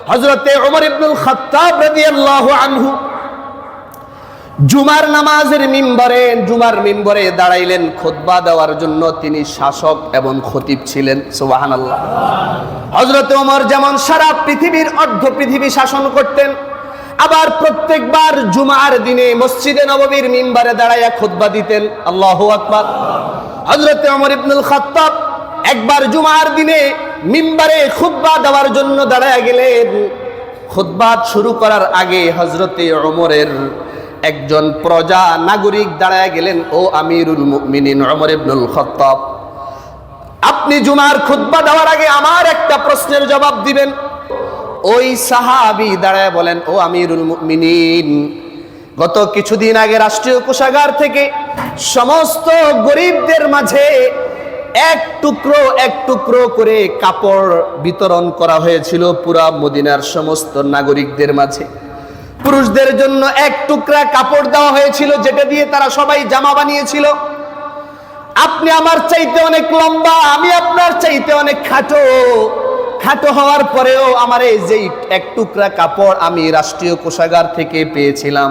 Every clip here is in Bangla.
হযরতে ওমর ইবনুল খাত্তাব রাদিয়াল্লাহু আনহু জুমার নামাজের জুমার মিম্বরে দাঁড়াইলেন খুতবা দেওয়ার জন্য। তিনি শাসক এবং খতিব ছিলেন। সুবহানাল্লাহ। হযরতে ওমর যেমন সারা পৃথিবীর অর্ধ পৃথিবী শাসন করতেন, আবার প্রত্যেকবার জুমার দিনে মসজিদে নববীর মিম্বরে দাঁড়াইয়া খুতবা দিতেন। আল্লাহু আকবার। হযরতে ওমর ইবনুল খাত্তাব একবার জুমার দিনে মিম্বরে খুতবা দেওয়ার জন্য দাঁড়ায়া গেলেন। খুতবা শুরু করার আগে হযরতে ওমরের একজন প্রজা নাগরিক দাঁড়ায়া গেলেন, ও আমিরুল মুমিনিন ওমর ইবনুল খাত্তাব, আপনি জুমার খুতবা দেওয়ার আগে আমার একটা প্রশ্নের জবাব দিবেন। ওই সাহাবী দাঁড়ায় বলেন, ও আমিরুল মুমিনিন, গত কিছুদিন আগে রাষ্ট্রীয় কোষাগার থেকে সমস্ত গরিবদের মাঝে এক টুকরো করে কাপড় বিতরণ করা হয়েছিল পুরা মদিনার সমস্ত নাগরিকদের মাঝে। পুরুষদের জন্য এক টুকরা কাপড় দেওয়া হয়েছিল, যেটা দিয়ে তারা সবাই জামা বানিয়েছিল। আপনি আমার চাইতে অনেক লম্বা, আমি আপনার চাইতে অনেক খাটো হওয়ার পরেও আমার এই যে এক টুকরা কাপড় আমি রাষ্ট্রীয় কোষাগার থেকে পেয়েছিলাম,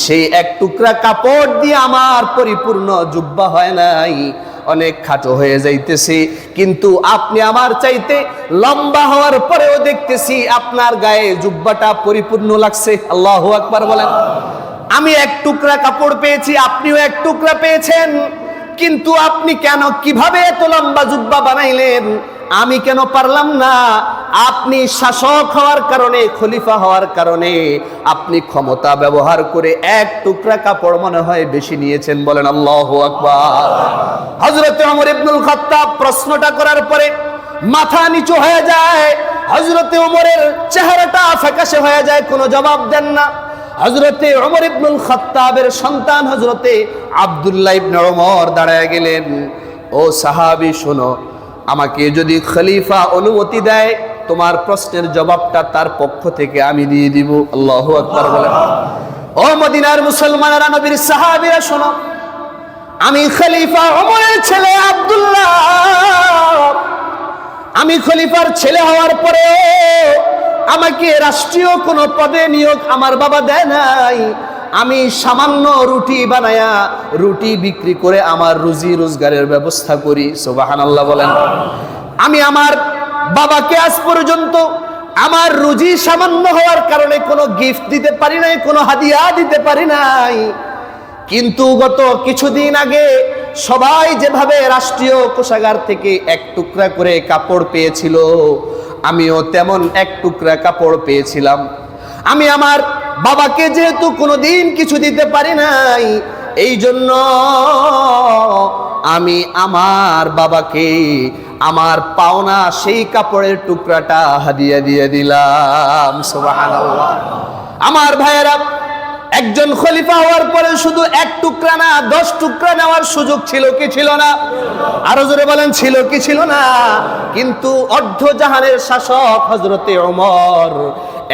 সেই এক টুকরা কাপড় দিয়ে আমার পরিপূর্ণ জুব্বা হয় নাই, অনেক খাটো হয়ে যাইতেছি। কিন্তু আপনি আমার চাইতে লম্বা হওয়ার পরেও দেখতেছি আপনার গায়ে জুব্বাটা পরিপূর্ণ লাগছে। আল্লাহু আকবার বলেন। আমি এক টুকরা কাপড় পেয়েছি, আপনিও এক টুকরা পেয়েছেন, কিন্তু আপনি কেন কিভাবে এত লম্বা জুব্বা বানাইলেন? আমি কেন পারলাম না? আপনি শাসক হওয়ার কারণে, খলিফা হওয়ার কারণে আপনি ক্ষমতা ব্যবহার করে এক টুকরা কাপড় মনে হয় বেশি নিয়েছেন। বলেন আল্লাহু আকবার। হযরতে ওমর ইবনুল খাত্তাব প্রশ্নটা করার পরে মাথা নিচু হয়ে যায়। হযরতে ওমরের চেহারাটা ফ্যাকাশে হয়ে যায়, কোনো জবাব দেন না। হযরতে ওমর ইবনুল খাত্তাবের সন্তান হযরতে আব্দুল্লাহ ইবনে ওমর দাঁড়ায় গেলেন, ও সাহাবী শোনো, আমাকে যদি খলিফা অনুমতি দেয় তোমার প্রশ্নের জবাবটা তার পক্ষ থেকে আমি দিয়ে দিব। আল্লাহু আকবার বলেন। ও মদিনার মুসলমানেরা, নবীর সাহাবীরা শোনো, আমি খলিফা ওমরের ছেলে আব্দুল্লাহ, আমি খলিফার ছেলে হওয়ার পরে আমাকে রাষ্ট্রীয় কোনো পদে নিয়োগ আমার বাবা দেয় নাই। আমি সামান্য রুটি বানায়া রুটি বিক্রি করে আমার রুজি রোজগারের ব্যবস্থা করি। সুবহানাল্লাহ বলেন। আমি আমার বাবাকে আজ পর্যন্ত আমার রুজি সামান্য হওয়ার কারণে কোনো গিফট দিতে পারি নাই, কোনো হাদিয়া দিতে পারি নাই। কিন্তু গত কিছুদিন আগে সবাই যেভাবে রাষ্ট্রীয় কোষাগার থেকে এক টুকরা করে কাপড় পেয়েছিল, আমিও তেমন এক টুকরা কাপড় পেয়েছিলাম। আমি আমার বাবাকে যেহেতু কোনোদিন কিছু দিতে পারি নাই, এই জন্য আমি আমার বাবাকে আমার পাওনা সেই কাপড়ের টুকরাটা হাদিয়া দিয়ে দিলাম। সুবহানাল্লাহ। আমার ভাইয়েরা, একজন খলিফা হওয়ার পরে শুধু এক টুকরা না, 10 টুকরা নেওয়ার সুযোগ ছিল কি ছিল না? আরো জোরে বলেন, ছিল কি ছিল না? কিন্তু অর্ধ জাহানের শাসক হযরতে ওমর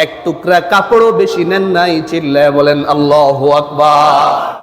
এক টুকরা কাপড়ও বেশি নেন নাই। চিল্লায় বলেন আল্লাহু আকবার।